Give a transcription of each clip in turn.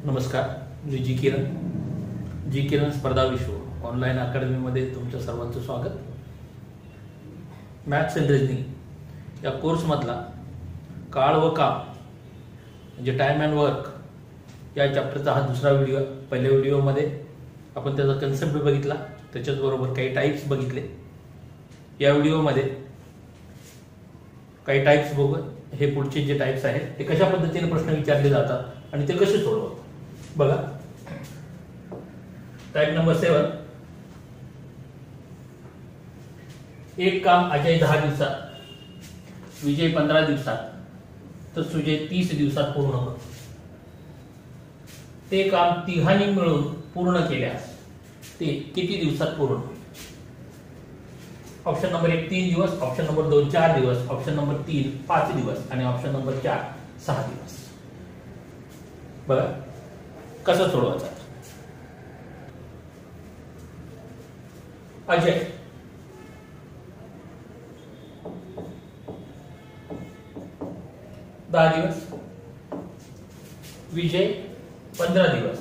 नमस्कार, मी जी किरण स्पर्धा विश्व ऑनलाईन अकॅडमीमध्ये तुमच्या सर्वांचं स्वागत. मॅथ्स अँड रिझनिंग या कोर्समधला काळ व काम म्हणजे टाइम अँड वर्क या चॅप्टरचा हा दुसरा व्हिडिओ. पहिल्या व्हिडिओमध्ये आपण त्याचा कन्सेप्ट बघितला, त्याच्याचबरोबर काही टाईप्स बघितले. या व्हिडिओमध्ये काही टाईप्स बघू. हे पुढचे जे टाईप्स आहेत ते कशा पद्धतीने प्रश्न विचारले जातात आणि ते कसे सोडवतात बघा. Type number 7. एक काम अजय 10 दिवसात, विजय 15 दिवसात तर सुजय 30 दिवसात पूर्ण होतं. ते काम तिघांनी मिळून पूर्ण केल्यास ते किती दिवसात पूर्ण होईल? ऑप्शन नंबर 1 3 दिवस, ऑप्शन नंबर 2 4 दिवस, ऑप्शन नंबर 3 5 दिवस आणि ऑप्शन नंबर 4 6 दिवस. बघा कसं सोडवायचं. अजय दहा दिवस, विजय 15 दिवस,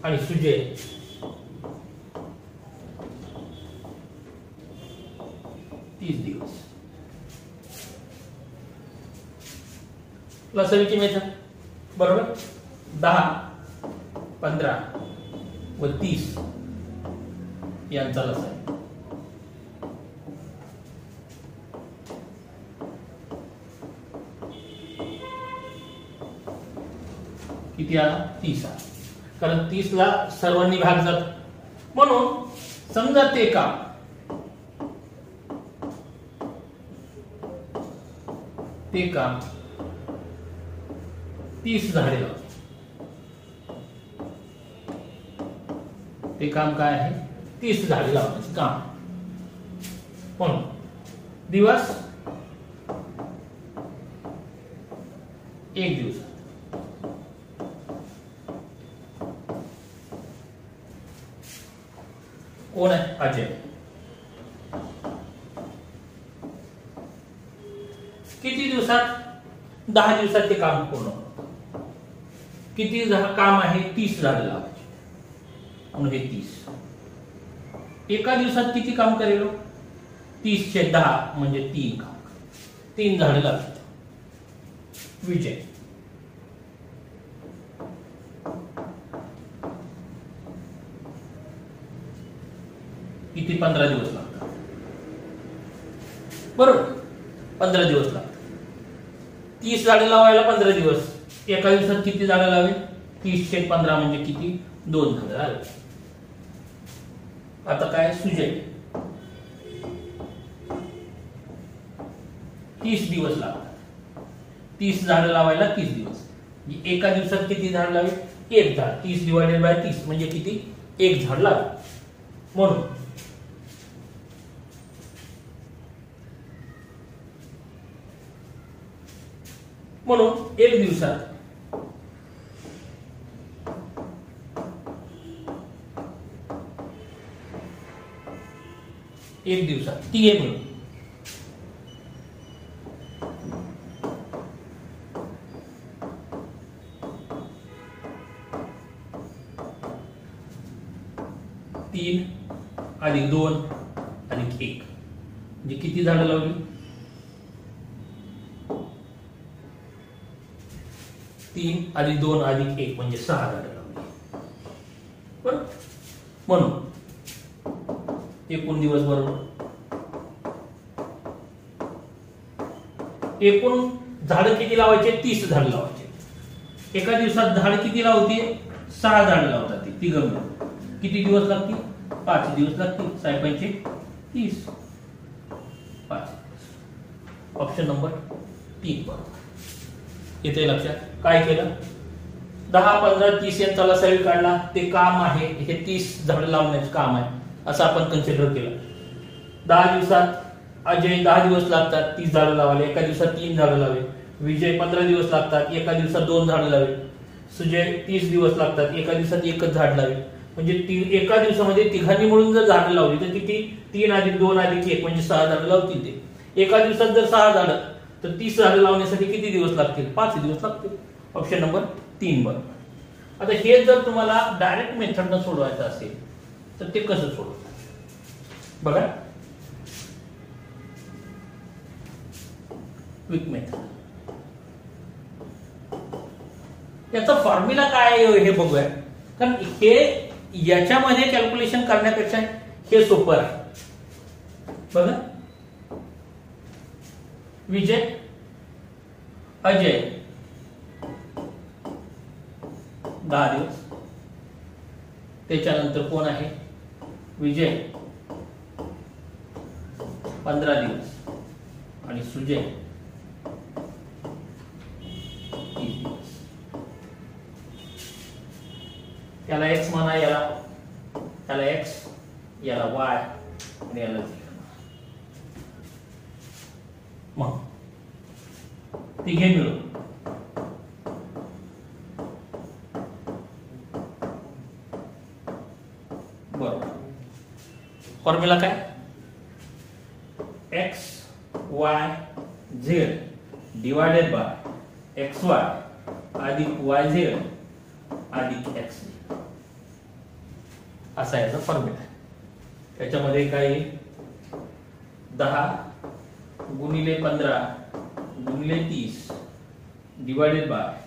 आणि सुजय 30 दिवस. लसावीची मेथड बरोबर. 10, 15 व 30 यांचा लसावी. किती आला? 30 आला. कारण 30 ला सर्वांनी भाग जात, म्हणून समजा ते काम ते काम 30 झाडे लावते. ते काम काय आहे? 30 झाडे लावण्याचे काम. म्हणून दिवस 1 दिवस. कोण आहे? अजय. किती दिवसात? 10 दिवसात ते काम पूर्ण होतं. किती काम आहे? 30 झाडे लावायची, म्हणून हे 30. एका दिवसात किती काम करेल? 30 चे 10 म्हणजे 3 काम. 3 झाडे लावायची. विजय किती? 15 दिवस लागतात. बरोबर, 15 दिवस लागतात. 30 झाडे लावायला 15 दिवस. एका दिवसात किती झाडे लावेल? 30 चे 15 म्हणजे किती? 2 झाडे लावेल. आता काय? सुजय 30 दिवस लागतात. 30 झाडे लावायला 30 दिवस. एका दिवसात किती झाड लावेल? 1 झाड. 30 डिवायडेड बाय 30 म्हणजे किती? 1 झाड लावेल. म्हणून 1 दिवसात तिघे मिळून तीन अधिक 2 अधिक 1 म्हणजे किती झाडं लावली? 3 अधिक 2 अधिक 1 म्हणजे 6 झाडं लावली. बरोबर. म्हणून एकूण दिवस बरोबर. एकूण झाडं किती लावायचे? 30 झाडं लावायचे. एका दिवसात झाड किती लावते? 6 झाडं लावतात. ती गंमत. किती दिवस लागतील? 5 दिवस लागतील. 6 30 5. ऑप्शन नंबर 3 बरोबर. येते लक्षात. काय केलं? 10, 15, 30 यांचा लसावी काढला. ते काम आहे, हे 30 झाडं लावण्याचे काम आहे असं आपण कन्सिडर केलं. 10 दिवसात अजय 10 दिवस लागतात 30 झाडं लावायला. एका दिवसात 3 झाडं लावे. विजय 15 दिवस लागतात. एका दिवसात 2 झाडं लावे. सुजय 30 दिवस लागतात. एका दिवसात 1च झाड लावे. म्हणजे एका दिवसामध्ये तिघांनी मिळून जर झाडं लावली तर किती? 3 अधिक 2 अधिक 1 म्हणजे 6 झाडं लावतील ते. एका दिवसात जर 6 झाडं तर 30 झाडं लावण्यासाठी किती दिवस लागतील? 5 दिवस लागतील. ऑप्शन नंबर 3 बरोबर. आता हे जर तुम्हाला डायरेक्ट मेथडनं सोडवायचं असेल तर ते कसं सोडवतात बघा. क्विक मेथड, याचा फॉर्म्युला काय आहे हे बघूया. कारण हे याच्यामध्ये कॅल्क्युलेशन करण्यापेक्षा हे सोपं आहे. बघा, विजय, अजय 10 दिवस. त्याच्यानंतर कोण आहे? विजय 15 दिवस आणि सुजय 30 दिवस. याला एक्स म्हणा, याला एक्स, याला वाय आणि याला झेड. मग तिघे मिळून बरोबर. फॉर्म्युला काय? X Y Z divided by x Y अधिक वाय झेड अधिक एक्स, असा याचा फॉर्म्युला आहे. त्याच्यामध्ये काय? 10 गुणिले 15 गुणिले 30 डिवायडेड बाय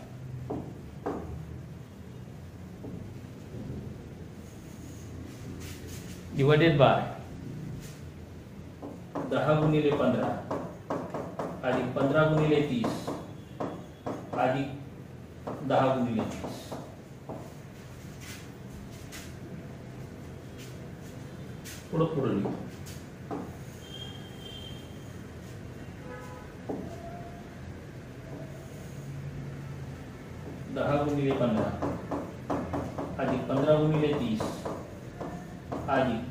डिवायडेड बाय 10 गुणिले 15 अधिक 15 गुणिले 30 अधिक 10 गुणिले 30. पुढे लिहू. दहा गुणिले 15 अधिक 15 गुणिले 30 अधिक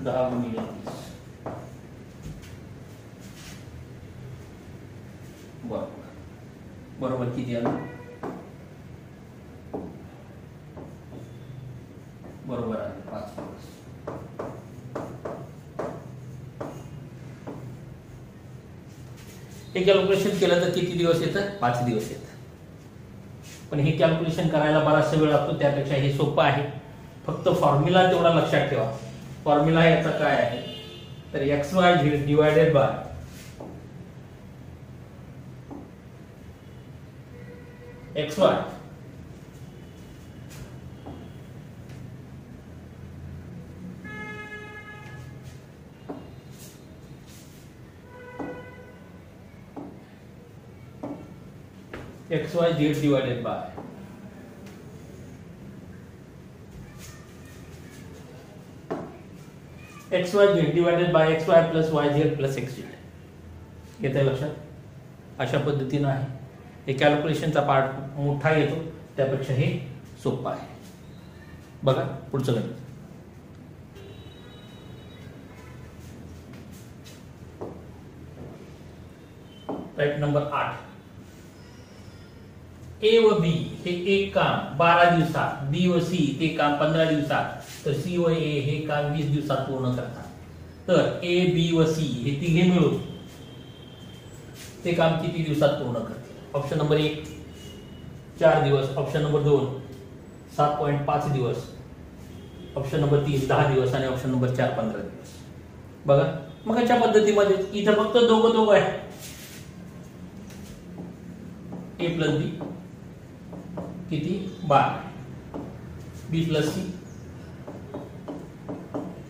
10 गुणिले 30. बरोबर किती आलं? बरोबर आहे 5 दिवस. हे कॅल्क्युलेशन केलं तर किती दिवस येतं? 5 दिवस येतं. पण हे कॅल्क्युलेशन करायला बराचसा वेळ लागतो, त्यापेक्षा हे सोपं आहे. फक्त फॉर्म्युला तेवढा लक्षात ठेवा. फॉर्म्युला याचा काय आहे तर x Y Z divided by x Y XYZ divided by XYZ divided by XY plus YZ plus XZ. येते लक्षात? अशा पद्धतीने आहे. हे कॅल्क्युलेशनचा पार्ट मोठा येतो, त्यापेक्षा हे सोपं आहे. बघा पुढचं गणित. Right number 8. ए व बी हे एक काम 12 दिवसात, बी व सी ते काम 15 दिवसात, तर सी व ए हे काम 20 दिवसात पूर्ण करतात. तर ए बी व सी हे तिघे मिळून ते काम किती दिवसात पूर्ण करतील? ऑप्शन नंबर 1 4 दिवस, ऑप्शन नंबर 2 7.5 दिवस, ऑप्शन नंबर 3 10 दिवस आणि ऑप्शन नंबर 4 15 दिवस. बघा मग अशा पद्धतीमध्ये इथं फक्त दोघं आहे. ए प्लस बी किती 12, बी प्लस सी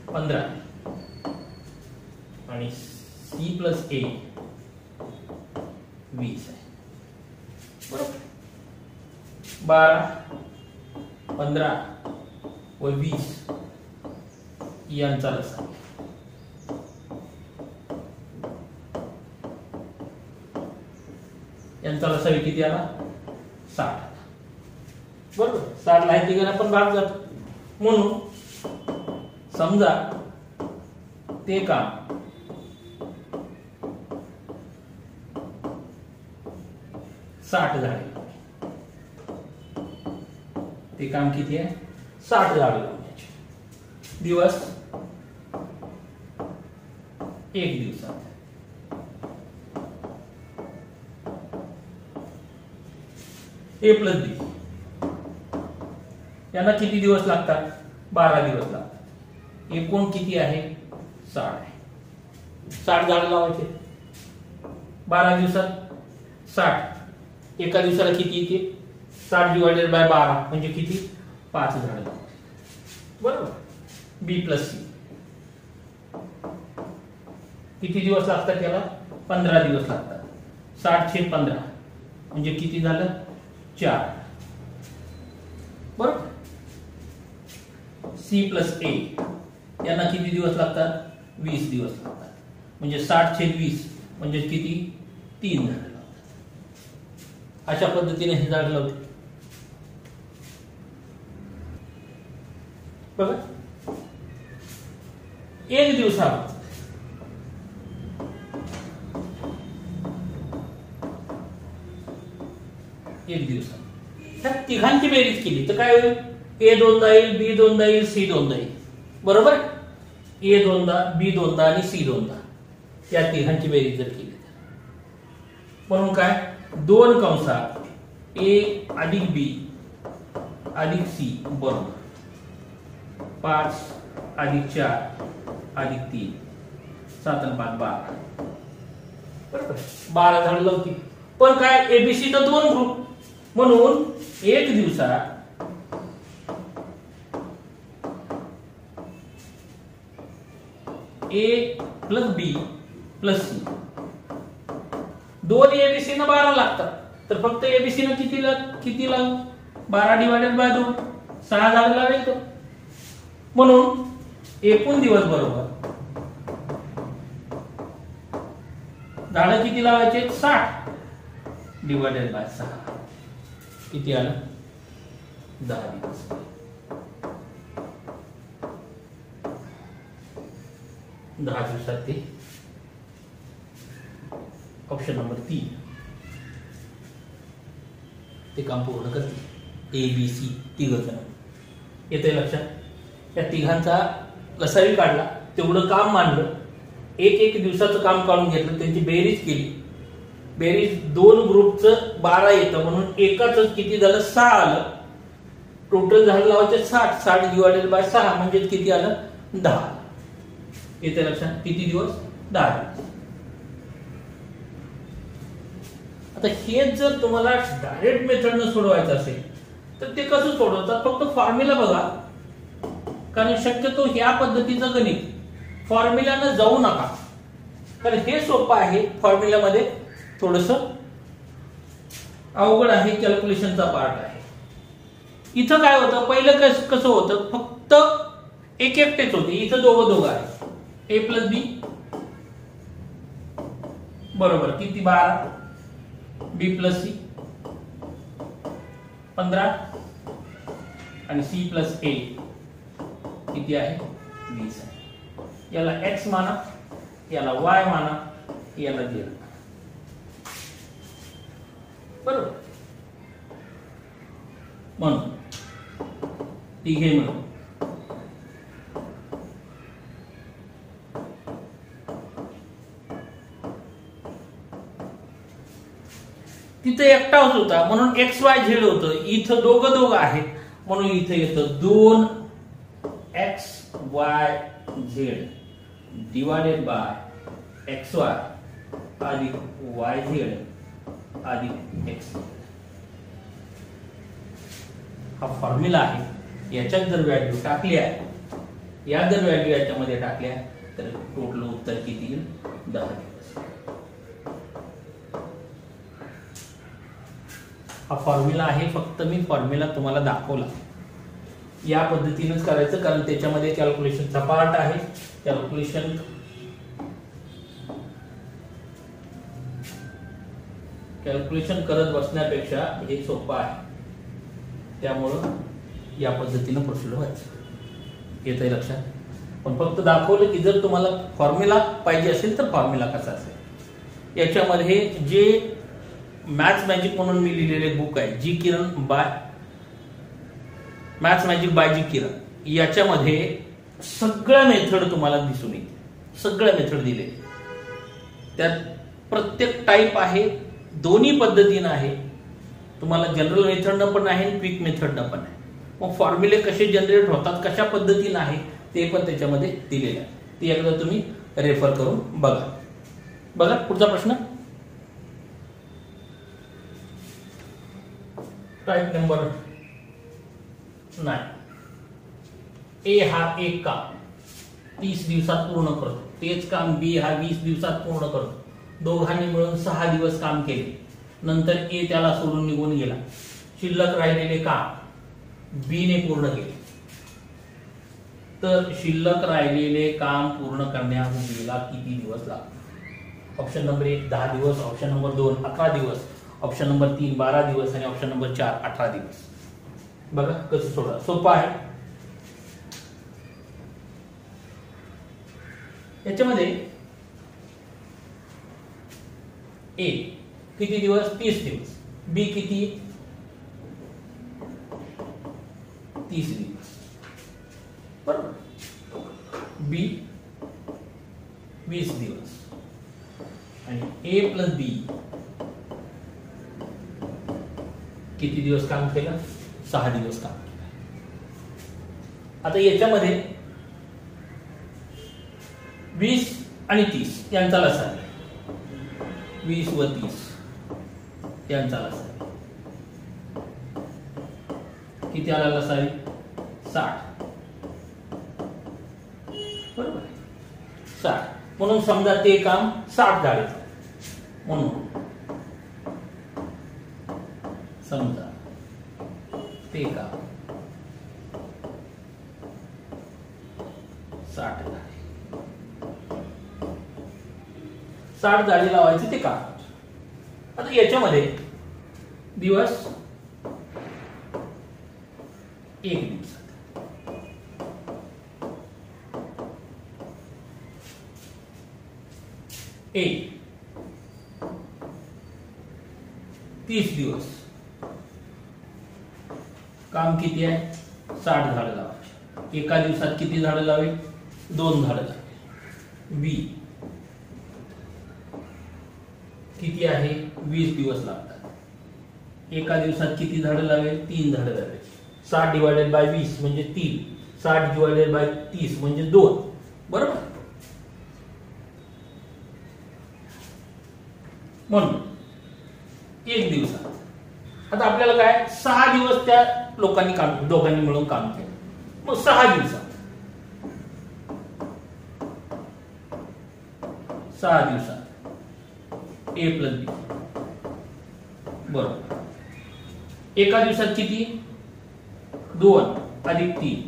15 आणि सी प्लस ए 20 आहे. बरोबर 12 15 व 20 यांचा लसा किती आला 60. बरोबर 60 ला तिघांना पण भाग जातो. म्हणून समजा ते काम 60 झाले. ते काम किती आहे 60 झाले. दिवस 1 दिवसात. ए प्लस बी यांना किती दिवस लागतात? 12 दिवस लागतात. एकूण किती आहे? 60 आहे. 60 झाड लावायचे 12 दिवसात. 60 एका दिवसाला किती येते? 60 डिवायडेड बाय 12 म्हणजे किती? 5 झाड लावायचे. बरोबर. बी प्लस सी किती दिवस लागतात त्याला? 15 दिवस लागतात. 60/15 म्हणजे किती झालं? 4. बरोबर. सी प्लस ए यांना किती दिवस लागतात? 20 दिवस लागतात. म्हणजे 60/20 म्हणजे किती? 3 झाड लावतात. अशा पद्धतीने हे झाड लावते. बघा 1 दिवसात ह्या तिघांची बेरीज केली तर काय होईल? ए दोनदा येईल, बी दोनदा येईल, सी दोनदा येईल. बरोबर. ए दोनदा, बी दोनदा आणि सी दोनदा या तिघांची बेरीज जर केली म्हणून काय? 2 कंसात ए अधिक बी अधिक सी बरोबर 5 अधिक 4 अधिक 3 7 आणि 5 12. बरोबर. 12 झाड लावती. पण काय? एबीसी तर 2 ग्रुप म्हणून 1 दिवसात ए plus B plus C 2 ABC ना 12 लागतात. तर फक्त एबीसी ना किती 12 डिवायडेड बाय 2 6 झाड लावेल तो. म्हणून एकूण दिवस बरोबर झाड किती लावायचे? 60 डिवायडेड बाय 6 किती आलं? 10 दिवस. दहा दिवसात ते ऑप्शन नंबर 3 ते काम पूर्ण करते. ए बी सी तिघजण येते लक्षात. या तिघांचा लसावी काढला, तेवढं काम मांडलं, एक दिवसाचं काम काढून घेतलं, त्यांची बेरीज केली. बेरीज 2 ग्रुपचं 12 येतं म्हणून एकाच किती झालं? 6 आलं. टोटल झाड लावायचे 60 डिवायडेड बाय 6 म्हणजे किती आलं? 10. येते लक्षात. किती दिवस? 10 दिवस. आता हे जर तुम्हाला डायरेक्ट मेथडनं सोडवायचं असेल तर ते कसं सोडवतात? फक्त फॉर्म्युला बघा, कारण शक्यतो ह्या पद्धतीचं गणित फॉर्म्युलानं जाऊ नका, कारण हे सोपं आहे. फॉर्म्युलामध्ये थोडस अवघड आहे, कॅल्क्युलेशनचा पार्ट आहे. इथं काय होतं? पहिलं कसं होतं? फक्त एकटेच होते. इथं दोघं आहे. ए प्लस बी बरोबर किती? 12. बी प्लस सी 15 आणि सी प्लस ए किती आहे? 20 आहे. याला एक्स माना, याला वाय माना, याला झेड. बरोबर. म्हणून तिघे म्हणून तिथे एकटाच होता म्हणून एक्स वाय झेड होतं. इथं दोघं आहेत म्हणून इथे येतं 2 x Y Z divided by x Y अधिक वाय झेड अधिक एक्स. हा फॉर्म्युला आहे. याच्यात जर व्हॅल्यू टाकल्या, या जर व्हॅल्यू याच्यामध्ये टाकल्या तर टोटल उत्तर किती येईल? 10 दिवस. हा फॉर्म्युला आहे. फक्त मी फॉर्म्युला तुम्हाला दाखवला. या पद्धतीनेच करायचं, कारण त्याच्यामध्ये कॅल्क्युलेशनचा पार्ट आहे. कॅल्क्युलेशन करत बसण्यापेक्षा हे सोपं आहे. त्यामुळं या पद्धतीनं प्रोसिजर व्हायचं. येतंय लक्षात. पण फक्त दाखवलं की जर तुम्हाला फॉर्म्युला पाहिजे असेल तर फॉर्म्युला कसा असेल. याच्यामध्ये जे मॅथ्स मॅजिक म्हणून मी लिहिलेले बुक आहे, जी किरण बाय मॅथ्स मॅजिक बाय जी किरण, याच्यामध्ये सगळ्या मेथड तुम्हाला दिसून येईल. सगळ्या मेथड दिले, त्यात प्रत्येक टाईप आहे, दोन्ही पद्धतीनं आहे. तुम्हाला जनरल मेथडनं पण आहे, क्विक मेथडनं पण आहे. मग फॉर्म्युले कसे जनरेट होतात, कशा पद्धतीनं आहे ते पण त्याच्यामध्ये दिलेलं आहे. ते एकदा तुम्ही रेफर करून बघा. बघा पुढचा प्रश्न. Type number 9. ए हा एक काम 30 दिवसात पूर्ण करतो, तेच काम बी हा 20 दिवसात पूर्ण करतो. दोघांनी मिळून 6 दिवस काम केले, नंतर ए त्याला सोडून निघून गेला. शिल्लक राहिलेले काम बी ने पूर्ण केले, तर शिल्लक राहिलेले काम पूर्ण करण्यास बीला किती दिवस लागतात? ऑप्शन नंबर 1 10 दिवस, ऑप्शन नंबर 2 11 दिवस, ऑप्शन नंबर 3 12 दिवस आणि ऑप्शन नंबर 4 18 दिवस. बघा कसं सोडा, सोपं आहे. याच्यामध्ये ए किती दिवस? 30 दिवस. बी किती? 30 दिवस. बरोबर. बी 20 दिवस आणि ए प्लस बी किती दिवस काम केलं? 6 दिवस काम केलं. आता याच्यामध्ये 20 आणि 30 यांचा लसा आहे. 20 व 30 यांचा लसा आहे. किती आला लसा आहे? 60. बरोबर 60. म्हणून समजा ते काम 60 झाले. म्हणून समजा ते काम 60 झाले. 60 जाळी लावायची ते काम. आता याच्यामध्ये दिवस 1 दिवसात. ए 30 दिवस काम किती आहे? 60 झाडं लावायची. एका दिवसात किती झाडं लावे? 2 झाडं लावे. बी किती आहे? 20 दिवस लागतात. एका दिवसात किती झाडं लावे? 3 झाडं लावे. 60 डिवायडेड बाय 20 म्हणजे 3. 60 डिवायडेड बाय 30 म्हणजे 2. बरोबर. म्हणून 1 दिवसात. आता आपल्याला काय 6 दिवस त्या लोकांनी काम, दोघांनी मिळून काम केलं. मग 6 दिवसात 6 दिवसात ए प्लस बी. बरोबर. एका दिवसात किती? 2 अधिक 3.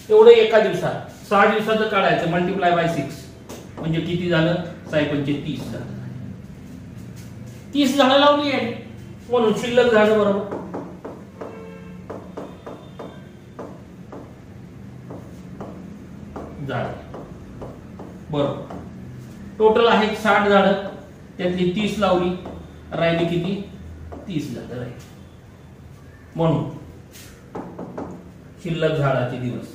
एवढं एका दिवसात. 6 दिवसाचं काढायचं, मल्टिप्लाय बाय 6 म्हणजे किती झालं? 6 पंचे 30 झालं. 30 झाडं लावली आहे म्हणून शिल्लक झालं. बरोबर. झाड बरोबर. टोटल आहे 60 झाडं, त्यातली 30 लावली, राहिली किती? 30 झाडं राहिली. म्हणून शिल्लक झाडाचे दिवस,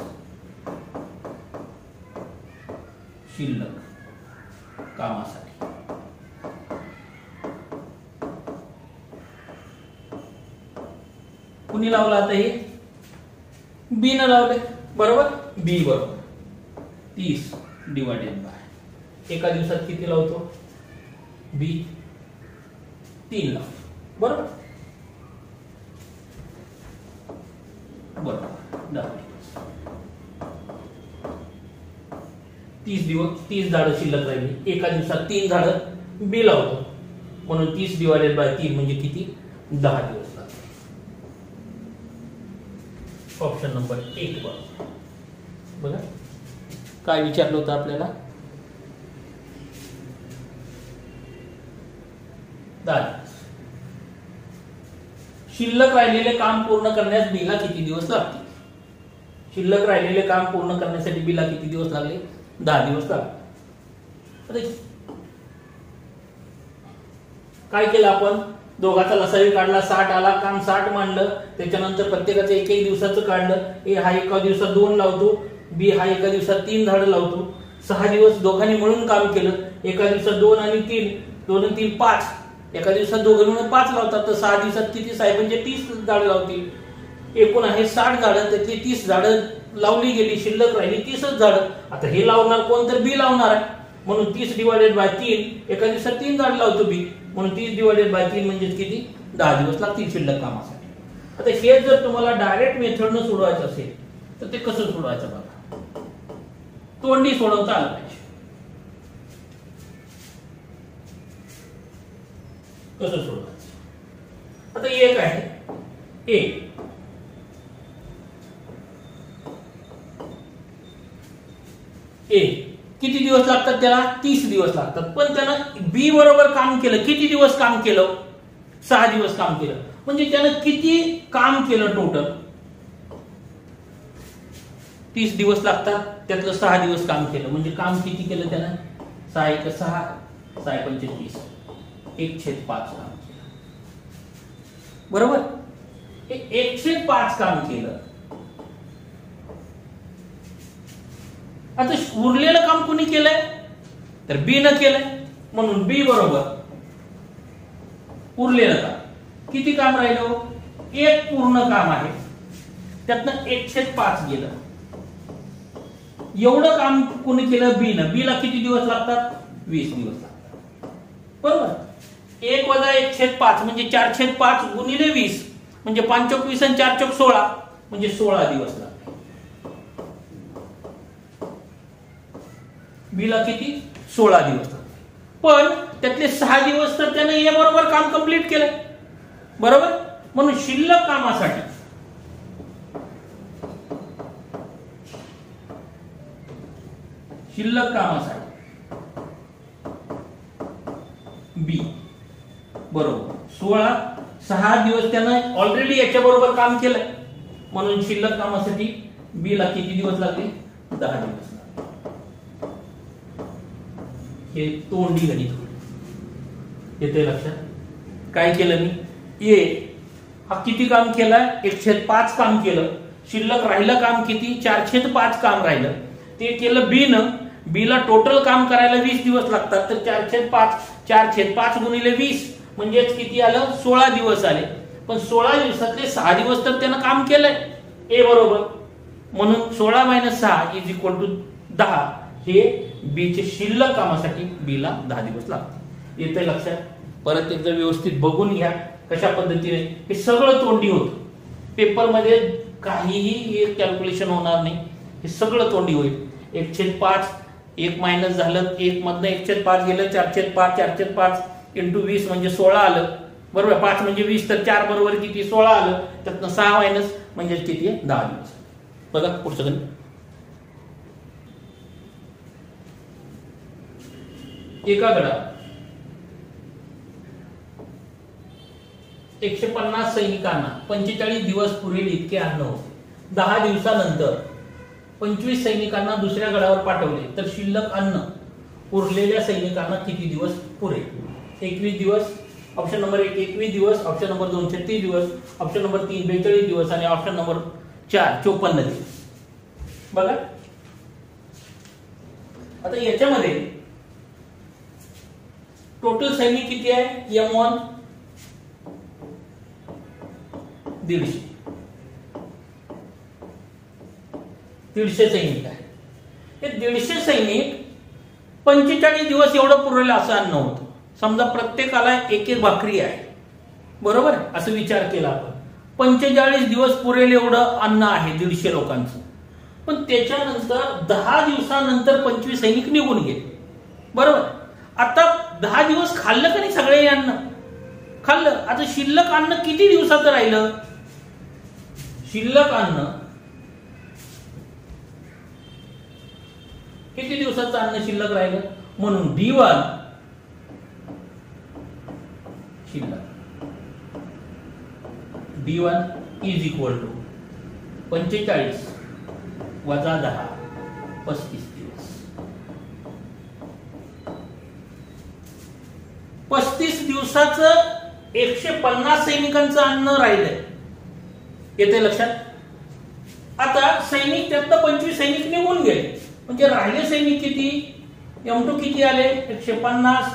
शिल्लक कामासाठी कुणी लावला? आता हे बी न लावले. बरोबर. बी बरोबर 30 डिवायडेड बाय एका दिवसात किती लावतो? बी 3 लावतो. बरोबर. बरोबर 10 दिवस. 30 दिवस 30 झाडं शिल्लक राहिली. एका दिवसात 3 झाडं बी लावतो म्हणून 30 डिवायडेड बाय 3 म्हणजे किती? 10 दिवस. ऑप्शन नंबर 1 बरोबर. बघा काय विचारलं होतं आपल्याला? 10 दिवस. शिल्लक राहिलेले काम पूर्ण करण्यास बीला किती दिवस लागतील? शिल्लक राहिलेले काम पूर्ण करण्यासाठी बीला किती दिवस लागले? 10 दिवस लागले. काय केलं आपण? दोघाचा लसावी काढला, 60 आला, काम 60 मांडलं. त्याच्यानंतर प्रत्येकाचं 1 दिवसाचं काढलं. ए हा एका दिवसात 2 लावतो, बी हा एका दिवसात 3 झाडं लावतो. 6 दिवस दोघांनी मिळून काम केलं, एका दिवसात 2 आणि 3, 2 आणि 3 5, एका दिवसात दोघं मिळून 5 लावतात, तर 6 दिवसात किती साहेबांचे 30 झाडं लावतील. एकूण आहे 60 झाडं, त्यातली 30 झाडं लावली गेली, शिल्लक राहिली 30च झाडं. आता हे लावणार कोण, तर बी लावणार आहे, म्हणून 30 डिवायडेड बाय 3, एका दिवसात 3 झाड लावतो बी, म्हणून 30 डिवायडेड बाय 3 म्हणजे किती, 10 दिवस लागतील शिल्लक कामासाठी. आता हे जर तुम्हाला डायरेक्ट मेथडनं सोडवायचं असेल तर ते कसं सोडवायचं बघा, तोंडी सोडवता आलं पाहिजे. कसं सोडवायचं, आता एक आहे ए, किती दिवस लागतात त्याला, 30 दिवस लागतात. पण त्यानं बी बरोबर काम केलं, किती दिवस काम केलं, 6 दिवस काम केलं. म्हणजे त्यानं किती काम केलं टोटल, 30 दिवस लागतात, त्यातलं 6 दिवस काम केलं. म्हणजे काम किती केलं त्यानं, 6 × 6, 6 × 35, 1/5 काम केलं. बरोबर, हे 1/5 काम केलं. आता उरलेलं काम कोणी केलंय, तर बी न केलंय, म्हणून बी बरोबर उरलेलं काम. किती काम राहिलं, एक पूर्ण काम आहे, त्यातनं 1/5 गेलं. एवढं काम कोणी केलं, बी न. बी ला किती दिवस लागतात, 20 दिवस लागतात. बरोबर, 1 + 1/5 म्हणजे 4/5 गुणिले 20 म्हणजे 5 × 20 आणि 4 × 16 म्हणजे 16 दिवस लागतात. बीला किती, 16 दिवस लागतात. पण त्यातले 6 दिवस तर त्याने ए बरोबर काम कंप्लीट केलं. बरोबर, म्हणून शिल्लक कामासाठी बी बरोबर 16, 6 दिवस त्यानं ऑलरेडी याच्या बरोबर काम केलंय, म्हणून शिल्लक कामासाठी बी ला किती दिवस लागले, 10 दिवस लागले. हे तोंडी गणित येते लक्षात. काय केलं मी, ए हा किती काम केलाय, 1/5 काम केलं. शिल्लक राहिलं काम किती, 4/5 काम राहिलं, ते केलं बी न. बी ला टोटल काम करायला 20 दिवस लागतात, तर 4/5 गुणिले 20 म्हणजेच किती आलं, 16 दिवस आले. पण 16 दिवसातले 6 दिवस तर त्यानं काम केलंय ए बरोबर, म्हणून 16 - 6 = 10. हे बी चे शिल्लक कामासाठी बी ला 10 दिवस लागतात. येते लक्षात. परत एकदा व्यवस्थित बघून घ्या कशा पद्धतीने हे सगळं तोंडी होतं. पेपरमध्ये काहीही कॅल्क्युलेशन होणार नाही, हे सगळं तोंडी होईल. 1/5, 1 मायनस झालं, 1 मधनं 1/5 गेलं, 4/5, 4/5 × 20 म्हणजे 16 आलं. बरोबर, 5 म्हणजे 20, तर 4 बरोबर किती, 16 आलं. त्यातनं 6 मायनस म्हणजे किती आहे, 10 दिवस. बघा पुढचं गणित. एका गडावर 150 सैनिकांना 45 दिवस पुरेल इतके अन्न होते. 10 दिवसानंतर 25 सैनिकांना दुसऱ्या गडावर पाठवले, तर शिल्लक अन्न उरलेल्या सैनिकांना किती दिवस पुरेल. 21 दिवस, ऑप्शन नंबर 1 21 दिवस, ऑप्शन नंबर 2 36 दिवस, ऑप्शन नंबर 3 42 दिवस आणि ऑप्शन नंबर 4 54 दिवस. बघा आता याच्यामध्ये टोटल सैनिक किती आहे, M1 150 सैनिक आहे. हे 150 सैनिक 45 दिवस एवढं पुरेल असं अन्न होतं. समजा प्रत्येकाला एक भाकरी आहे, बरोबर, असं विचार केला आपण. 45 दिवस पुरेल एवढं अन्न आहे 150 लोकांचं. पण त्याच्यानंतर 10 दिवसानंतर 25 सैनिक निघून गेले. बरोबर, आता 10 दिवस खाल्लं का नाही सगळे अन्न, खाल्लं. आता शिल्लक अन्न किती दिवसाचं राहिलं, शिल्लक अन्न किती दिवसाचं अन्न शिल्लक राहिलं, म्हणून D1 शिल्लक D1 = 45 - 10 35 दिवस. 35 दिवसाचं 150 सैनिकांचं अन्न राहिलंय. येते लक्षात. आता सैनिक त्यातलं 25 सैनिक निघून गेले, म्हणजे राहिले सैनिक किती, M2 किती आले 150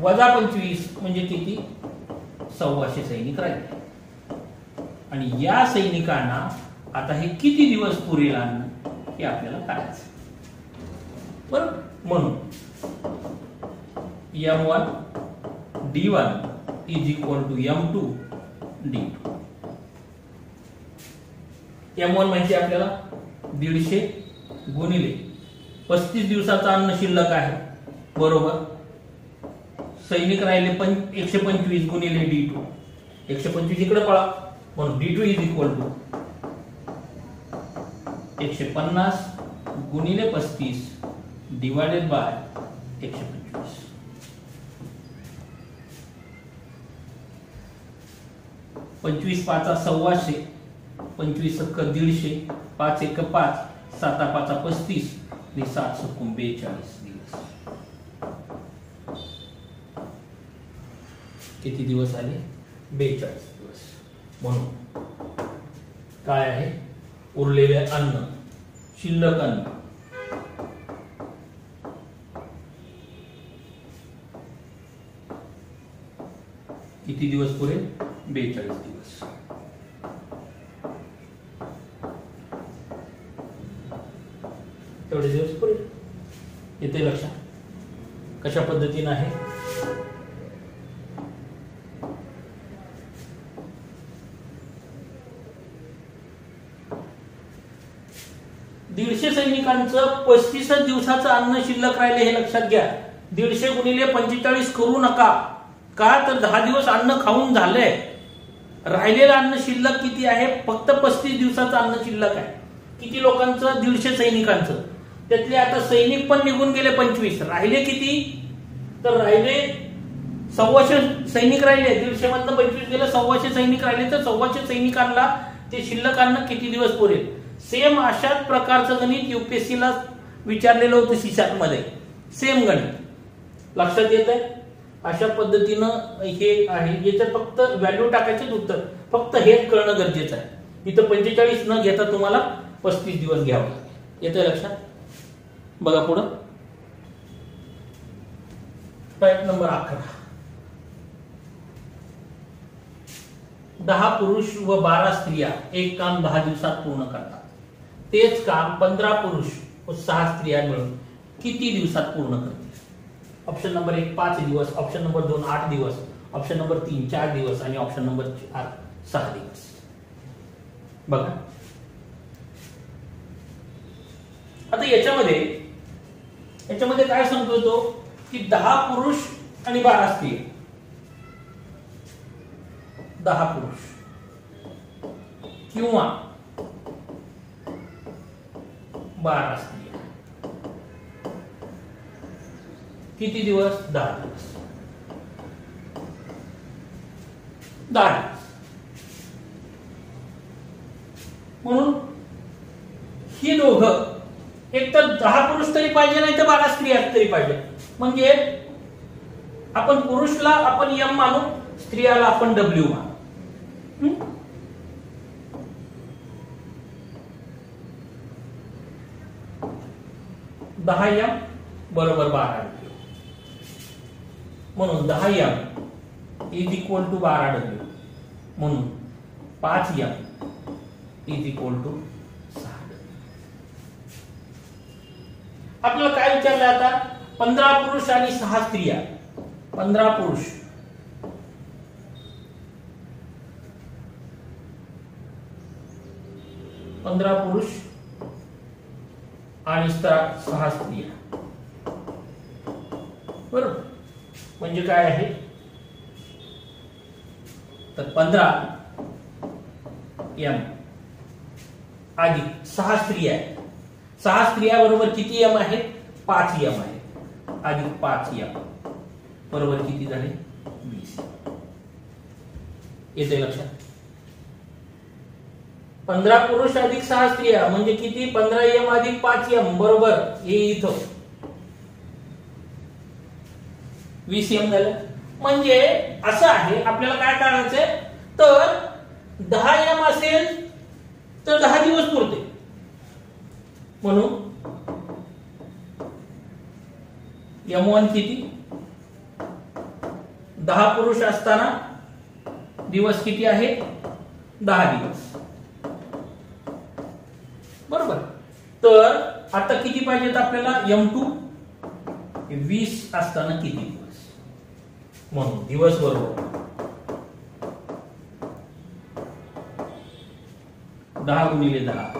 वजा 25 म्हणजे किती 1,400 सैनिक राहिले. आणि या सैनिकांना आता हे किती दिवस पुरेल अन्न हे आपल्याला काढायचं. बरोबर, म्हणून M1 D1 is equal to M2 D2. M1 माहिती आपल्याला 150 गुणिले 35 दिवसाचा अन्न शिल्लक आहे, बरोबर. सैनिक राहिले 125 गुणिले D2, 125 इकडे पळा, म्हणून D2 इज इक्वल टू 150 गुणिले 35 डिवायडेड बाय 125. 25 पाचा 1,400, 25 सक्क 150, 5 एक 5, 7 पाचा 35 आणि 7 सक्कून 42 दिवस. किती दिवस आले 42 दिवस. म्हणून काय आहे उरलेले अन्न, शिल्लक अन्न किती दिवस पुरेल 42 दिवस. तेवढे दिवस पुरेल. येते लक्षात कशा पद्धतीने आहे. दीडशे सैनिकांचं 35 दिवसाचं अन्न शिल्लक राहिले हे लक्षात घ्या. 150 गुणिले 45 करू नका, का तर 10 दिवस अन्न खाऊन झालंय. राहिलेलं अन्न शिल्लक किती आहे, फक्त 35 दिवसाचं अन्न शिल्लक आहे. किती लोकांचं 150 सैनिकांचं. त्यातले आता सैनिक पण निघून गेले 25, राहिले किती तर राहिले 1,400 सैनिक राहिले. 150 मधनं 25 गेलं, 1,400 सैनिक राहिले. तर 1,400 सैनिकांना ते शिल्लक अन्न किती दिवस पुरेल. सेम अशाच प्रकारचं गणित UPSC ला विचारलेलं होतं CSAT मध्ये. सेम गणित लक्षात येत आहे. अशा पद्धतीनं हे आहे. याच्यात फक्त व्हॅल्यू टाकायचे उत्तर, फक्त हेच कळणं गरजेचं आहे. इथं 45 न घेता तुम्हाला 35 दिवस घ्यावं लागेल. येतंय लक्षात. बघा पुढं टाईप नंबर 11. 10 पुरुष व 12 स्त्रिया एक काम 10 दिवसात पूर्ण करतात. तेच काम 15 पुरुष व 6 स्त्रिया मिळून किती दिवसात पूर्ण करतील. ऑप्शन नंबर 1 5 दिवस, ऑप्शन नंबर 2 8 दिवस, ऑप्शन नंबर 3 4 दिवस आणि ऑप्शन नंबर 4 6 दिवस. बघा आता याच्यामध्ये काय सांगतो तो की 10 पुरुष आणि 12 स्त्रिया. 10 पुरुष किंवा 12 स्त्रिया किती दिवस 10 दिवस. 10 दिवस म्हणून ही दोघं एक तर 10 पुरुष तरी पाहिजे, नाही तर 12 स्त्रिया तरी पाहिजे. म्हणजे आपण पुरुषला आपण M मानू, स्त्रियाला आपण W मानू. 10 M बरोबर 12 W. म्हणून 10 M is equal to 12 W. म्हणून 5 M is equal to 6 W. आपल्याला काय विचारलं आता 15 पुरुष आणि 6 स्त्रिया. 15 पुरुष आणि 6 स्त्रिया. बरोबर. म्हणजे काय आहे तर 15 M अधिक 6 स्त्रिया आहेत. 6 स्त्रिया बरोबर किती M आहे 5 M आहे. अधिक 5 M बरोबर किती झाले 20. येते लक्षात. 15 पुरुष अधिक 6 स्त्रिया म्हणजे किती 15 M अधिक 5 M बरोबर हे इथं 20 M झालं. म्हणजे असं आहे आपल्याला काय करायचंय तर 10 M असेल तर 10 दिवस पुरते. म्हणून M1 किती 10 पुरुष असताना दिवस किती आहे 10 दिवस बरोबर. तर आता किती पाहिजेत आपल्याला M2 20 असताना किती दिवस म्हणून दिवस बरोबर 10 गुणिले 10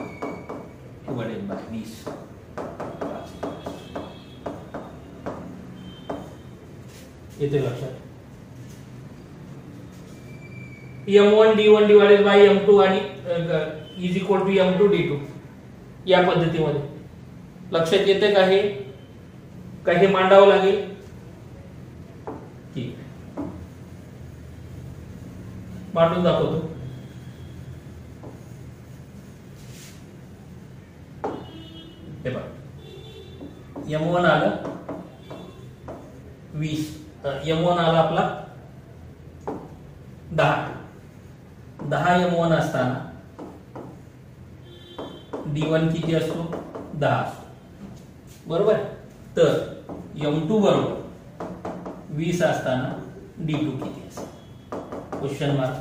डिवाइडेड बाय 20 येते लक्षात. M1 D1 divided by M2 आणि is equal to M2 D2 या पद्धतीमध्ये लक्षात येते का हे काही मांडावं लागेल. ठीक मांडून दाखवतो. हे बघा M1 आलं 20 M1 आला आपला 10 M1 असताना D1 किती असतो 10 असतो बरोबर. तर M2 बरोबर 20 असताना D2 किती असतो question mark.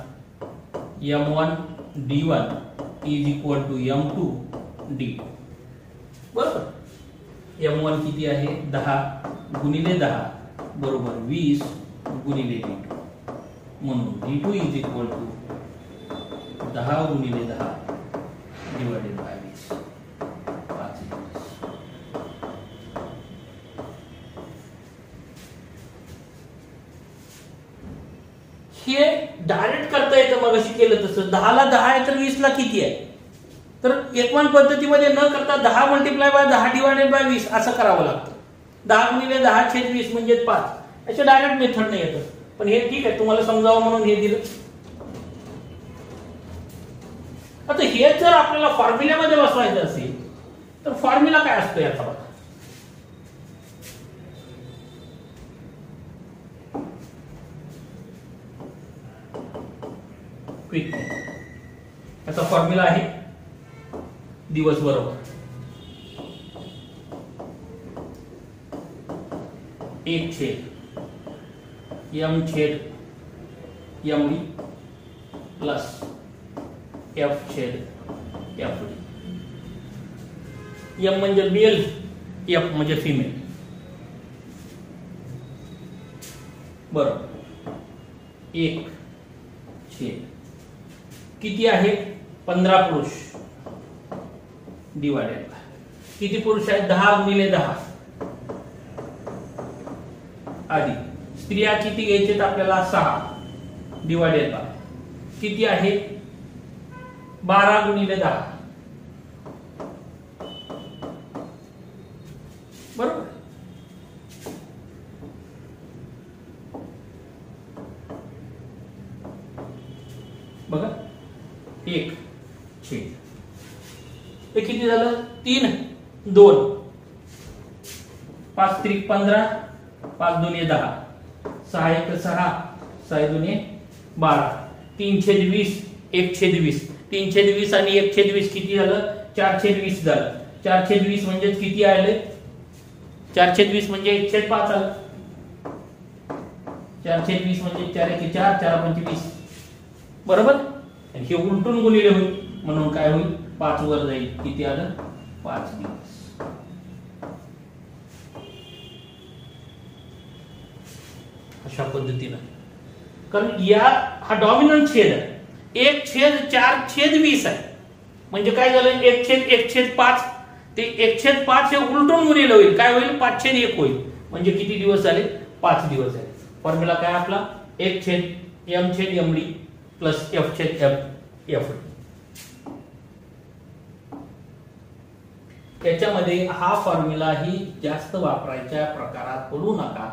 M1 D1 is equal to M2 D2 बरोबर. M1 किती आहे 10 गुणिले 10 बरोबर 20 गुणिले D2 म्हणून D2 इज इक्वल टू 10 गुणिले 10 डिवाइडेड बाय 20 5 दिवस. हे डायरेक्ट करता येतं मग अशी केलं तसं 10 ला 10 आहे तर 20 ला किती आहे तर एकमान पद्धतीमध्ये न करता 10 मल्टिप्लाय बाय 10 डिवाइडेड बाय 20 असं करावं लागतं. 10 गुणिले 10 छेद 20 म्हणजे 5 अशा डायरेक्ट मेथड नाही येतं. पण हे ठीक आहे तुम्हाला समजावं म्हणून हे दिलं. आता हे जर आपल्याला फॉर्म्युल्यामध्ये बसवायचं असेल तर फॉर्म्युला काय असतो याचा बघा. क्विक याचा फॉर्म्युला आहे दिवस बरोबर एक छेद M छेद MD प्लस F छेद FD. M म्हणजे मेल F म्हणजे फिमेल बरोबर. एक छेद किती आहे 15 पुरुष डिवाइडेड किती पुरुष आहेत 10 गुणिले 10 आधी स्त्रिया किती घ्यायचे आपल्याला 6 डिवाइडेड बाय किती आहे 12 गुणिले 10 बरोबर. बघा एक छेद हे किती झालं 3 2 5 त्रिक 15 5 दुने 10 6 1 6 6 दुने 12 3 छेद 20 1 छेद 20 3 छेद 20 आणि 1 छेद 20 किती झालं 4 छेद 20 झालं. 4 छेद 20 म्हणजे किती आले 4 छेद 20 म्हणजे 1 छेद 5 आलं. 4 छेद 20 म्हणजे 4 1 4 4 5 20 बरोबर. हे उलटून गुणिले होईल म्हणून काय होईल 5 वर जाईल किती आलं 5 दिवस. अशा पद्धतीनं कारण या हा डॉमिनंट छेद आहे 1 छेद 4 छेद 20 आहे म्हणजे काय झालं 1 छेद 1 छेद 5 ते 1 छेद 5 हे उलटून गुणिले होईल काय होईल 5 छेद 1 होईल म्हणजे किती दिवस झाले 5 दिवस झाले. फॉर्म्युला काय आपला 1 छेद M छेद MD प्लस F छेद FD. त्याच्यामध्ये हा फॉर्म्युला ही जास्त वापरायच्या प्रकारात पडू नका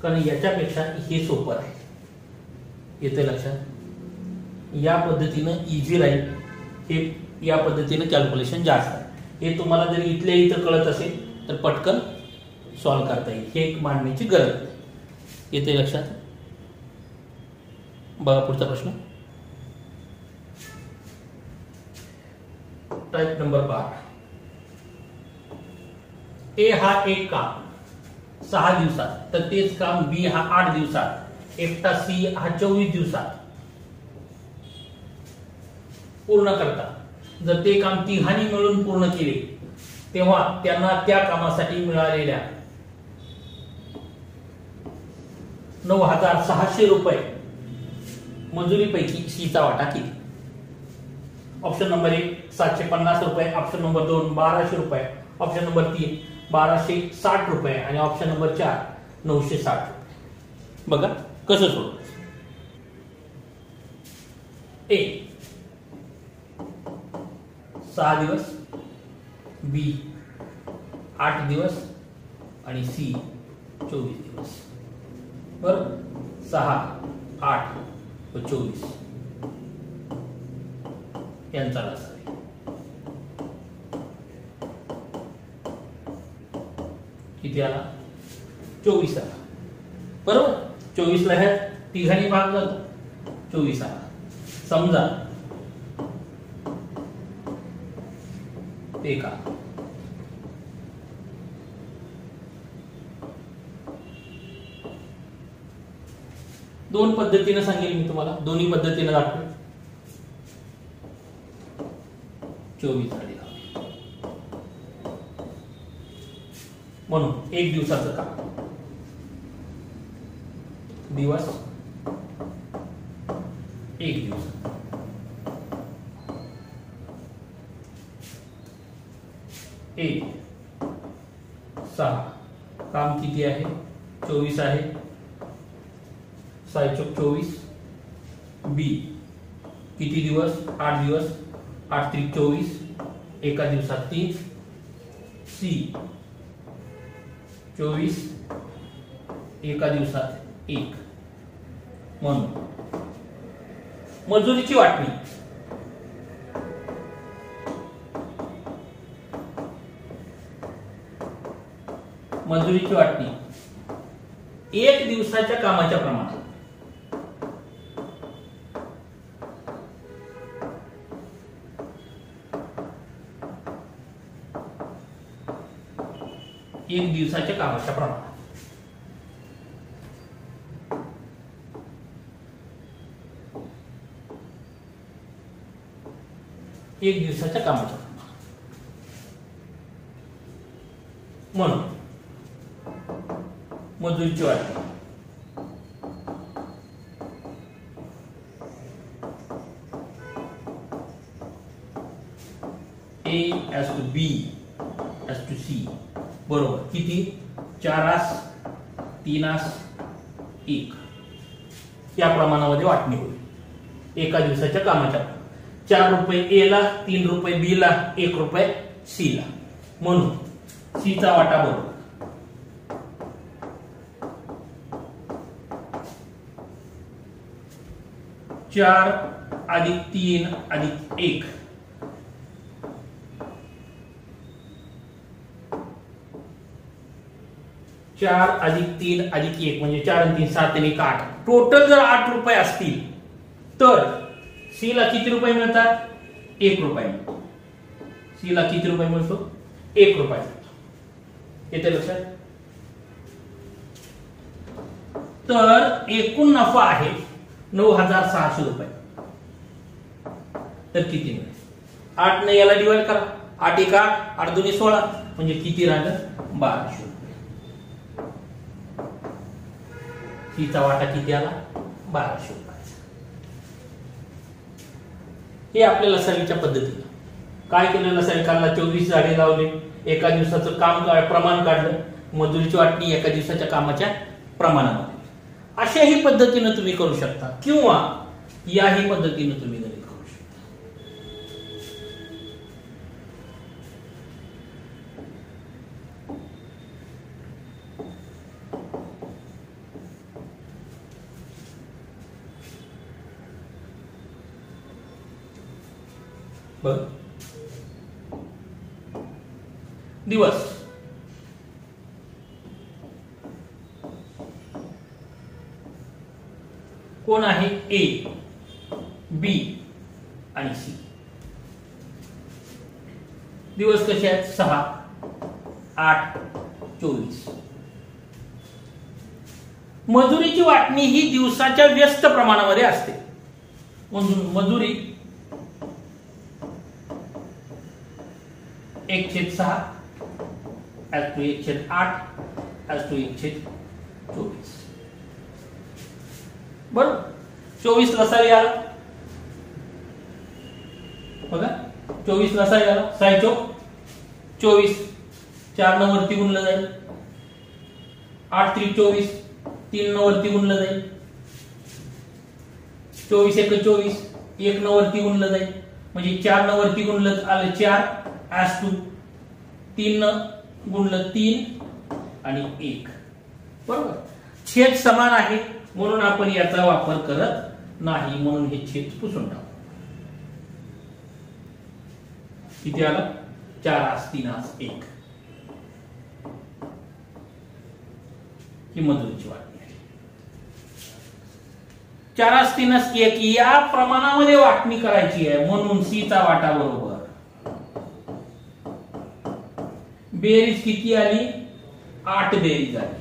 कारण याच्यापेक्षा हे सोपं आहे. येते लक्षात या पद्धतीनं इझी राहील. हे या पद्धतीनं कॅल्क्युलेशन जास्त आहे. हे तुम्हाला जर इथल्या इथं कळत असेल तर पटकन सॉल्व करता येईल. हे एक मांडण्याची गरज नाही. येते लक्षात. बघा पुढचा प्रश्न टाइप नंबर 12 ए हा एक काम 6 दिवसात, तर तेच काम बी हा 8 दिवसात, एकटा सी हा 24 दिवसात पूर्ण करतात. जर ते काम तिघांनी मिळून पूर्ण केले तेव्हा त्यांना त्या कामासाठी मिळालेल्या 9,600 रुपये मजुरीपैकी सीचा वाटा किती? ऑप्शन नंबर 1 750 रुपये, ऑप्शन नंबर 2 1200 रुपये, ऑप्शन नंबर 3 1260 रुपये आणि ऑप्शन नंबर 4 960 रुपये. बघा कसं सोडवायचं. ए 6 दिवस, बी 8 दिवस आणि सी 24 दिवस. बरोबर, 6 8 व 24 यांचा लसावी किती आला? 24 आला. बरोबर, 24 ला ह्या तिघांनी भाग जातो, 24 आला. समजा ते का दोन पद्धतीने सांगेल मी तुम्हाला, दोन्ही पद्धतीने दाखवेल. 24 झाले म्हणून 1 दिवसाचं काम, दिवस 1 दिवस, एक 6 काम किती आहे? 24 आहे. 6 चौक 24. बी किती दिवस? 8 दिवस, 8 त्रिक 24, एका दिवसात 3. सी 24, एका दिवसात 1. म्हणून मजुरीची वाटणी एक दिवसाच्या कामाच्या प्रमाणात. एक दिवसाच्या कामाच्या प्रमाणात. एक दिवसाच्या कामाच्या प्रमाणात. म्हणून मजुरीची वाटणी A as to B as to C बरोबर किती? 4 3 1 या प्रमाणामध्ये वाटणी होईल एका दिवसाच्या कामाच्या. 4 रुपये ए ला, 3 रुपये बी ला, 1 रुपये सी ला. म्हणून सी चा वाटा बरोबर 4 अधिक 3 अधिक 1 4 अधिक 3 अधिक 1 म्हणजे 4 आणि 3 7 आणि 8. टोटल जर 8 रुपये असतील तर सी ला किती रुपये मिळतात? 1 रुपये मिळतो. सी ला किती रुपये मिळतो? 1 रुपये मिळतो. येते लक्षात? तर एकूण नफा आहे 9,600 रुपये. तर किती मिळेल? 8 ने याला डिवाइड करा. 8 1 8, 8 2 16 म्हणजे किती राहिलं? 1200 रुपये. सीचा वाटा किती आला? 1200 रुपये. हे आपल्या लसावीच्या पद्धतीने काय केलं? लसावी काढला, 24 झाडे लावले, एका दिवसाचं काम प्रमाण काढलं, मजुरीची वाटणी एका दिवसाच्या कामाच्या प्रमाणामध्ये. अशाही पद्धतीने तुम्ही करू शकता किंवा याही पद्धतीने तुम्ही गणित करू शकता. बर, दिवस कोण आहे? ए, बी आणि सी. दिवस कसे आहेत? 6 8 24. मजुरीची वाटणी ही दिवसाच्या व्यस्त प्रमाणामध्ये असते. मजुरी 1/6 as to 1/8 as to 1/24. बरोबर. 24 लसावी आला बघा, 24 लसावी आला. 6 चौक 24, 4 न वरती गुणलं जाईल. 8 त्रिक 24, 3 न वरती गुणलं जाईल. 24 एक 24, 1 न वरती गुणलं जाईल. म्हणजे 4 न वरती गुणलं आलं 4 as to 3 न गुणलं 3 आणि 1. बरोबर. छेद समान आहे म्हणून आपण याचा वापर करत नाही, म्हणून हे छेद पुसून टाकू. किती आला? 4 as 3 as 1 ही मजुरीची वाटणी आहे. 4 as 3 as 1 या प्रमाणामध्ये वाटणी करायची आहे, म्हणून सी चा वाटा बरोबर बेरीज किती आली? 8 बेरीज आली.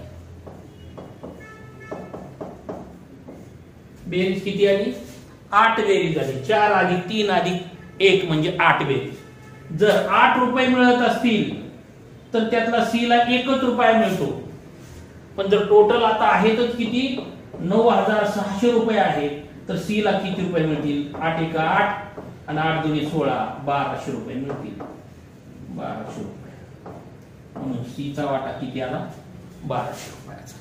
बेरीज किती आली? 8 बेरीज आली. 4 अधिक 3 अधिक 1 म्हणजे 8 बेरीज. जर 8 रुपये मिळत असतील तर त्यातला सी ला 1च रुपया मिळतो. पण जर टोटल आता आहेतच किती? 9600 रुपये आहे, तर सी ला किती रुपये मिळतील? 8 1 8 आणि 8 2 16, 1200 रुपये मिळतील. 1200 रुपये. म्हणून सी चा वाटा किती आला? 1200 रुपयाचा.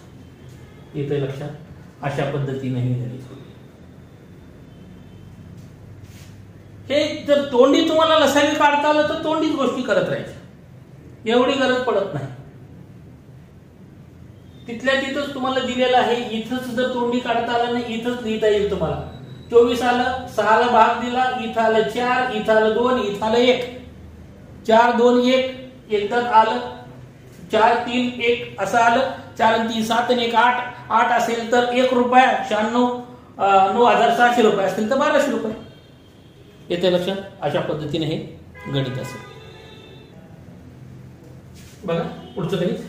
येतंय लक्षात? अशा पद्धतीने ही गणित होईल. हे जर तोंडी तुम्हाला लसावी काढता आलं तर तोंडीच गोष्टी करत राहायच्या, एवढी गरज पडत नाही. तिथल्या तिथंच तुम्हाला दिलेलं आहे. इथंच जर तोंडी काढता आलं नाही, इथंच लिहिता येईल तुम्हाला. 24 आलं, 6 ला भाग दिला, इथं आलं 4, इथं आलं 2, इथं आलं 1. 4 2 1 एकदाच आलं. 4 3 1 असं आलं. 4 3 7 आणि 1 8. 8 असेल तर 1 रुपया. 96 9600 रुपये असतील तर 1200 रुपये. येते लक्षात? अशा पद्धतीने हे गणित असेल. बघा पुढचं गणित.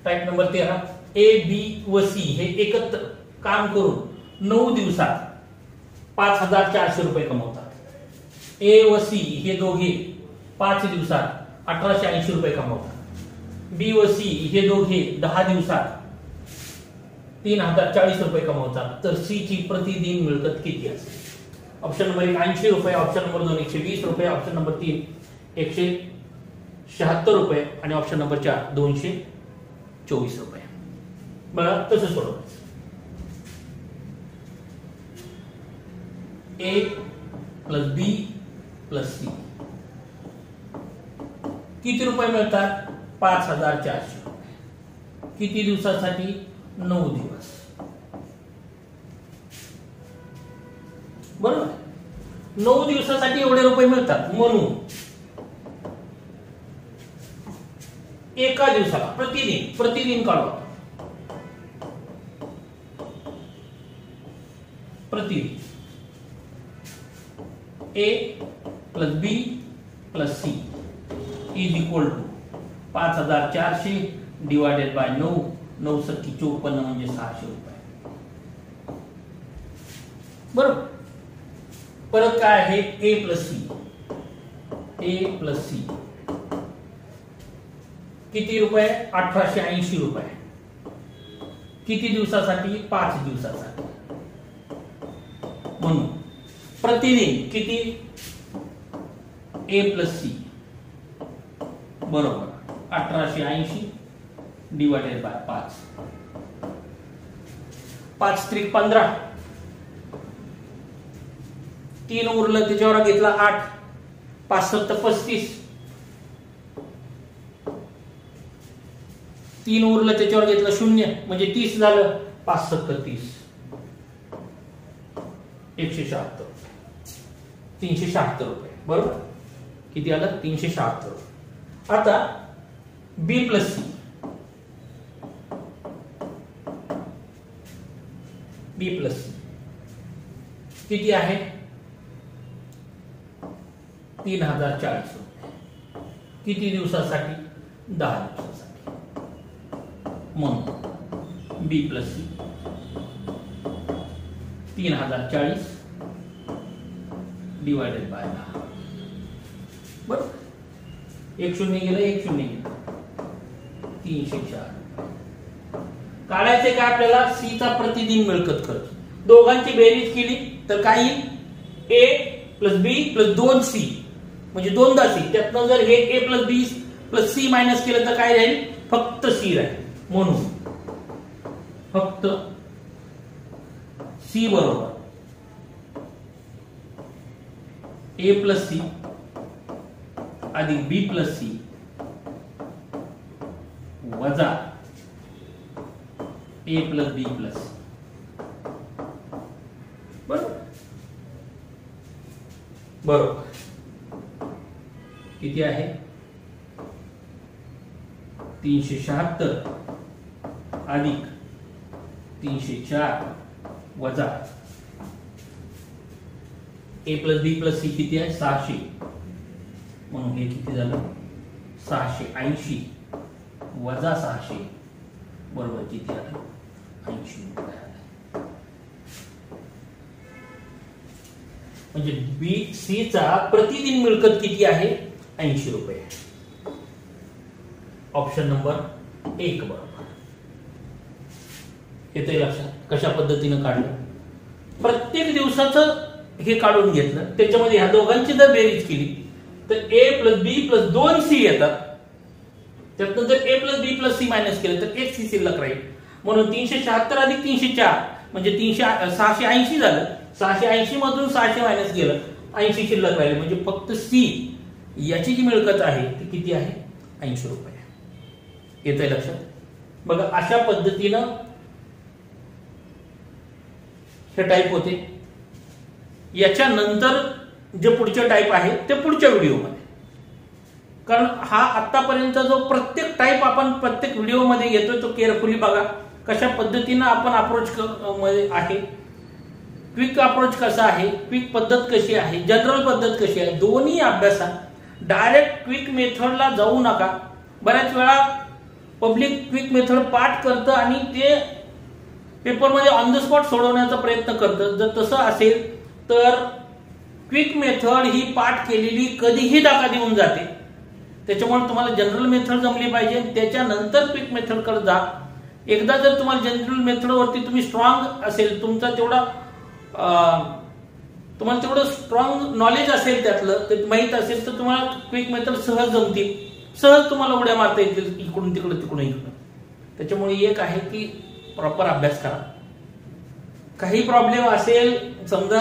Type number 13. ए बी व सी हे एकत्र काम करून 9 दिवसात 5400 रुपये कमवतात. ए व सी हे दोघे 5 दिवसात 1880 रुपये कमवतात. बी व सी हे दोघे 10 दिवसात 3040 रुपये कमवतात. तर सी ची प्रतिदिन मिळकत किती असेल? ऑप्शन नंबर 1 80 रुपये, ऑप्शन नंबर 2 120 रुपये, ऑप्शन नंबर 3 176 रुपये आणि ऑप्शन नंबर 4 224 रुपये. बघा तसं सोडवायचं. ए प्लस बी प्लस सी किती रुपये मिळतात? 5400 रुपये. किती दिवसासाठी? 9 दिवस. बरोबर. 9 दिवसासाठी एवढे रुपये मिळतात, म्हणून एका दिवसाला प्रतिदिन काढू. प्रतिदिन A plus B plus C is equal to 5400 divided by 9. 9 सत्ती 54 म्हणजे 600 रुपये. बरोबर. परत काय आहे? A plus C. A plus C किती रुपये? 1880 रुपये. किती दिवसासाठी? 5 दिवसासाठी. म्हणून प्रतिदिन किती? ए प्लस सी बरोबर 1880 डिवायडेड बाय 5. 5 त्रिक 15. 3 उरलं त्याच्यावर घेतला 8. 5 7 35. 3 उरलं त्याच्यावर घेतलं 0 म्हणजे 30 झालं. 5 7 30. 176. 376 रुपये. बरोबर. किती आलं? 376 रुपये. आता बी प्लस सी. बी प्लस सी किती आहे? 3040 रुपये. किती दिवसासाठी? 10 दिवसासाठी. म्हणून बी प्लस सी 3040 डिवायडेड बाय 10. बरोबर. 1 शून्य गेलं, 1 शून्य गेलं, 304. काढायचे काय आपल्याला? सी चा प्रतिदिन मिळकत खर्च. दोघांची बेरीज केली तर काय येईल? ए प्लस बी प्लस 2C म्हणजे 2दा सी. त्यातनं जर हे ए plus B plus C minus केलं तर काय राहील? फक्त सी राहील. म्हणून फक्त सी बरोबर ए प्लस सी अधिक बी प्लस सी वजा ए प्लस बी प्लस सी. बरोबर. बरोबर. किती आहे? 376 अधिक 304 वजा ए प्लस बी प्लस सी किती आहे? 600. म्हणून हे किती झालं? 680 वजा 600 बरोबर किती आलं? 80 रुपये आले. म्हणजे बी सी चा प्रतिदिन मिळकत किती आहे? 80 रुपये. ऑप्शन नंबर 1 बरोबर. येतंय लक्षात? कशा पद्धतीने काढलं? प्रत्येक दिवसाचं हे काढून घेतलं, त्याच्यामध्ये ह्या दोघांची जर बेरीज केली तर ए प्लस बी प्लस 2C येतात. त्यातनं जर ए plus B plus C minus केलं तर 1C शिल्लक राहील. म्हणून 376 अधिक 304 म्हणजे 680 झालं. 680 मधून 600 मायनस गेलं, 80 शिल्लक राहिले. म्हणजे फक्त सी याची जी मिळकत आहे ती किती आहे? 80 रुपये. येतंय लक्षात? बघा अशा पद्धतीनं हे टाईप होते. याच्यानंतर जे पुढचे टाईप आहे ते पुढच्या व्हिडिओमध्ये. कारण हा आतापर्यंत जो प्रत्येक टाईप आपण प्रत्येक व्हिडिओमध्ये घेतोय तो केअरफुली बघा. कशा पद्धतीनं आपण अप्रोच आहे, क्विक अप्रोच कसा आहे, क्विक पद्धत कशी आहे, जनरल पद्धत कशी आहे, दोन्ही अभ्यासा. डायरेक्ट क्विक मेथडला जाऊ नका. बऱ्याच वेळा पब्लिक क्विक मेथड पाठ करतं आणि ते पेपरमध्ये ऑन द स्पॉट सोडवण्याचा प्रयत्न करतं. जर तसं असेल तर क्विक मेथड ही पाठ केलेली कधीही धक्का देऊन जाते. त्याच्यामुळे तुम्हाला जनरल मेथड जमली पाहिजे, त्याच्यानंतर क्विक मेथड कडे जा. एकदा जर तुम्हाला जनरल मेथड वरती तुम्ही स्ट्रॉंग असेल, तुमचा तेवढा तुम्हाला तेवढं स्ट्रॉंग नॉलेज असेल, त्यातलं ते माहित असेल तर तुम्हाला क्विक मेथड सहज जमतील. सहज तुम्हाला उड्या मारता येतील इकडून तिकडे तिकडून इकडून. त्याच्यामुळे एक आहे की प्रॉपर अभ्यास करा. काही प्रॉब्लेम असेल, समजा